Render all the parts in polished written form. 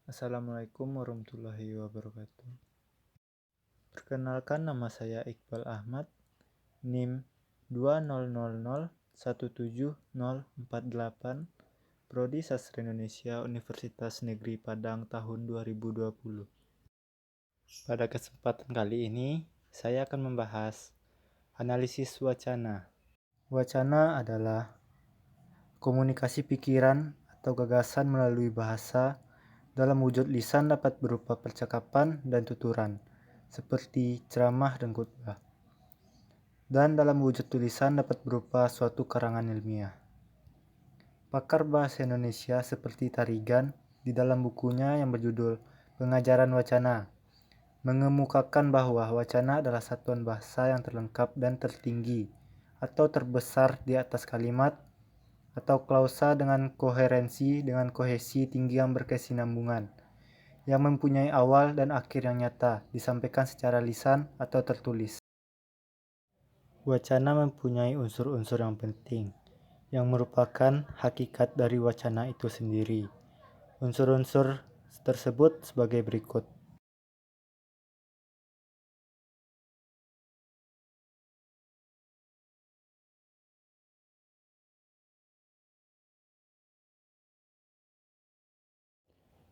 Assalamualaikum warahmatullahi wabarakatuh. Perkenalkan, nama saya Iqbal Ahmad, NIM 200017048, Prodi Sastra Indonesia Universitas Negeri Padang tahun 2020. Pada kesempatan kali ini, saya akan membahas analisis wacana. Wacana adalah komunikasi pikiran atau gagasan melalui bahasa. Dalam wujud lisan dapat berupa percakapan dan tuturan, seperti ceramah dan khutbah. Dan dalam wujud tulisan dapat berupa suatu karangan ilmiah. Pakar bahasa Indonesia seperti Tarigan di dalam bukunya yang berjudul Pengajaran Wacana mengemukakan bahwa wacana adalah satuan bahasa yang terlengkap dan tertinggi atau terbesar di atas kalimat atau klausa dengan kohesi tinggi yang berkesinambungan, yang mempunyai awal dan akhir yang nyata, disampaikan secara lisan atau tertulis. Wacana mempunyai unsur-unsur yang penting, yang merupakan hakikat dari wacana itu sendiri. Unsur-unsur tersebut sebagai berikut.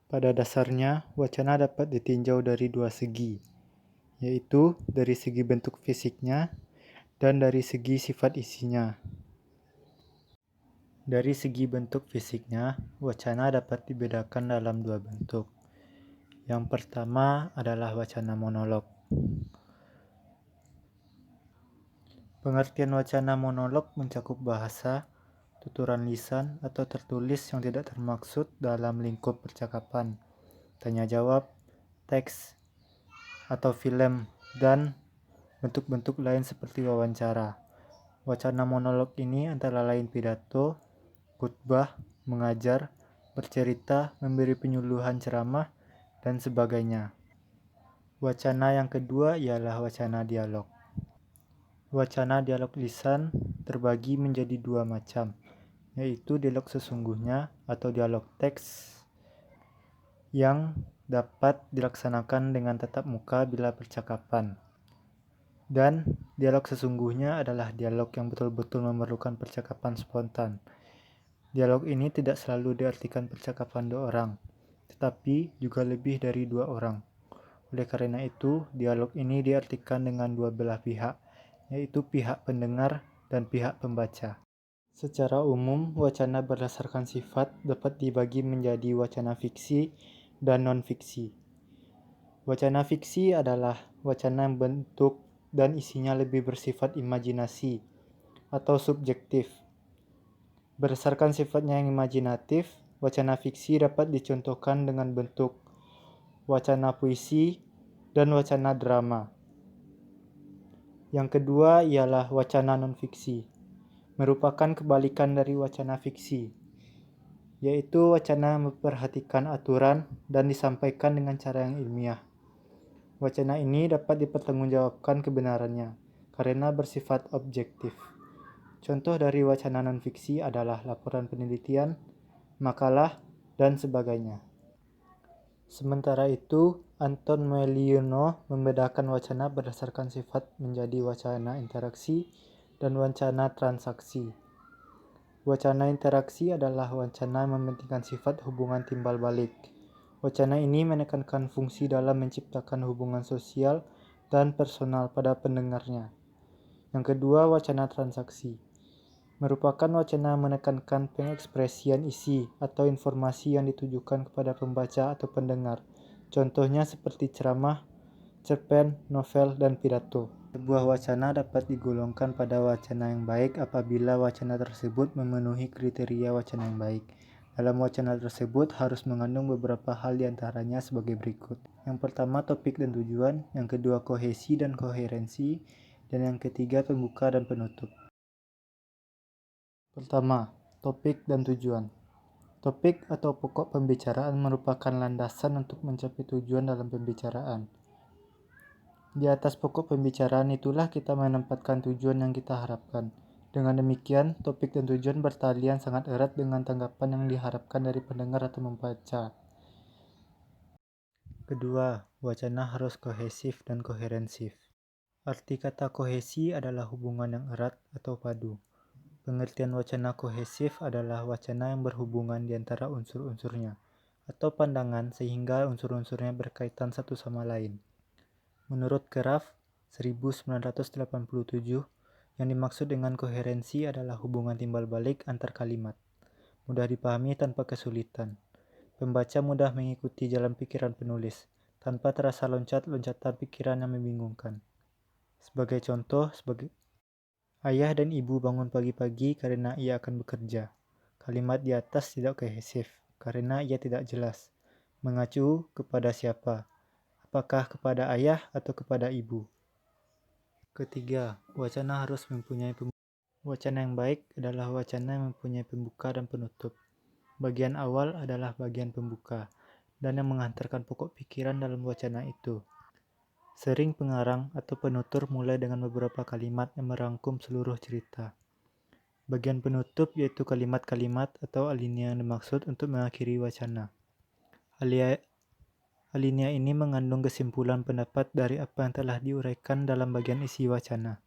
Pada dasarnya, wacana dapat ditinjau dari dua segi, yaitu dari segi bentuk fisiknya dan dari segi sifat isinya. Dari segi bentuk fisiknya, wacana dapat dibedakan dalam dua bentuk. Yang pertama adalah wacana monolog. Pengertian wacana monolog mencakup bahasa, tuturan lisan, atau tertulis yang tidak termaksud dalam lingkup percakapan, tanya jawab, teks, atau film, dan bentuk-bentuk lain seperti wawancara. Wacana monolog ini antara lain pidato, khutbah, mengajar, bercerita, memberi penyuluhan ceramah, dan sebagainya. Wacana yang kedua ialah wacana dialog. Wacana dialog lisan terbagi menjadi dua macam, yaitu dialog sesungguhnya atau dialog teks yang dapat dilaksanakan dengan tatap muka bila percakapan. Dan dialog sesungguhnya adalah dialog yang betul-betul memerlukan percakapan spontan. Dialog ini tidak selalu diartikan percakapan dua orang, tetapi juga lebih dari dua orang. Oleh karena itu, dialog ini diartikan dengan dua belah pihak, yaitu pihak pendengar dan pihak pembaca. Secara umum, wacana berdasarkan sifat dapat dibagi menjadi wacana fiksi dan non-fiksi. Wacana fiksi adalah wacana yang bentuk dan isinya lebih bersifat imajinasi atau subjektif. Berdasarkan sifatnya yang imajinatif, wacana fiksi dapat dicontohkan dengan bentuk wacana puisi dan wacana drama. Yang kedua ialah wacana non-fiksi, merupakan kebalikan dari wacana fiksi, yaitu wacana memperhatikan aturan dan disampaikan dengan cara yang ilmiah. Wacana ini dapat dipertanggungjawabkan kebenarannya karena bersifat objektif. Contoh dari wacana non-fiksi adalah laporan penelitian, makalah, dan sebagainya. Sementara itu, Anton Melionov membedakan wacana berdasarkan sifat menjadi wacana interaksi dan wacana transaksi. Wacana interaksi adalah wacana yang mementingkan sifat hubungan timbal balik. Wacana ini menekankan fungsi dalam menciptakan hubungan sosial dan personal pada pendengarnya. Yang kedua, wacana transaksi merupakan wacana yang menekankan pengekspresian isi atau informasi yang ditujukan kepada pembaca atau pendengar. Contohnya seperti ceramah, cerpen, novel, dan pidato. Sebuah wacana dapat digolongkan pada wacana yang baik apabila wacana tersebut memenuhi kriteria wacana yang baik. Dalam wacana tersebut harus mengandung beberapa hal diantaranya sebagai berikut. Yang pertama, topik dan tujuan. Yang kedua, kohesi dan koherensi. Dan yang ketiga, pembuka dan penutup. Pertama, topik dan tujuan. Topik atau pokok pembicaraan merupakan landasan untuk mencapai tujuan dalam pembicaraan. Di atas pokok pembicaraan itulah kita menempatkan tujuan yang kita harapkan. Dengan demikian, topik dan tujuan bertalian sangat erat dengan tanggapan yang diharapkan dari pendengar atau membaca. Kedua, wacana harus kohesif dan koherensif. Arti kata kohesi adalah hubungan yang erat atau padu. Pengertian wacana kohesif adalah wacana yang berhubungan di antara unsur-unsurnya atau pandangan sehingga unsur-unsurnya berkaitan satu sama lain. Menurut Graf 1987, yang dimaksud dengan koherensi adalah hubungan timbal balik antar kalimat, mudah dipahami tanpa kesulitan. Pembaca mudah mengikuti jalan pikiran penulis, tanpa terasa loncat-loncatan pikiran yang membingungkan. Sebagai contoh, ayah dan ibu bangun pagi-pagi karena ia akan bekerja. Kalimat di atas tidak kohesif, karena ia tidak jelas. Mengacu kepada siapa? Apakah kepada ayah atau kepada ibu? Ketiga, wacana harus mempunyai pembuka. Wacana yang baik adalah wacana yang mempunyai pembuka dan penutup. Bagian awal adalah bagian pembuka, dan yang menghantarkan pokok pikiran dalam wacana itu. Sering pengarang atau penutur mulai dengan beberapa kalimat yang merangkum seluruh cerita. Bagian penutup yaitu kalimat-kalimat atau alinea yang dimaksud untuk mengakhiri wacana. Alinea ini mengandung kesimpulan pendapat dari apa yang telah diuraikan dalam bagian isi wacana.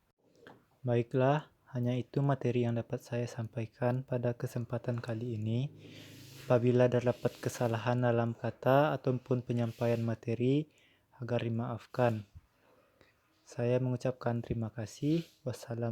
Baiklah, hanya itu materi yang dapat saya sampaikan pada kesempatan kali ini. Apabila terdapat kesalahan dalam kata ataupun penyampaian materi, agar dimaafkan. Saya mengucapkan terima kasih. Wassalamualaikum.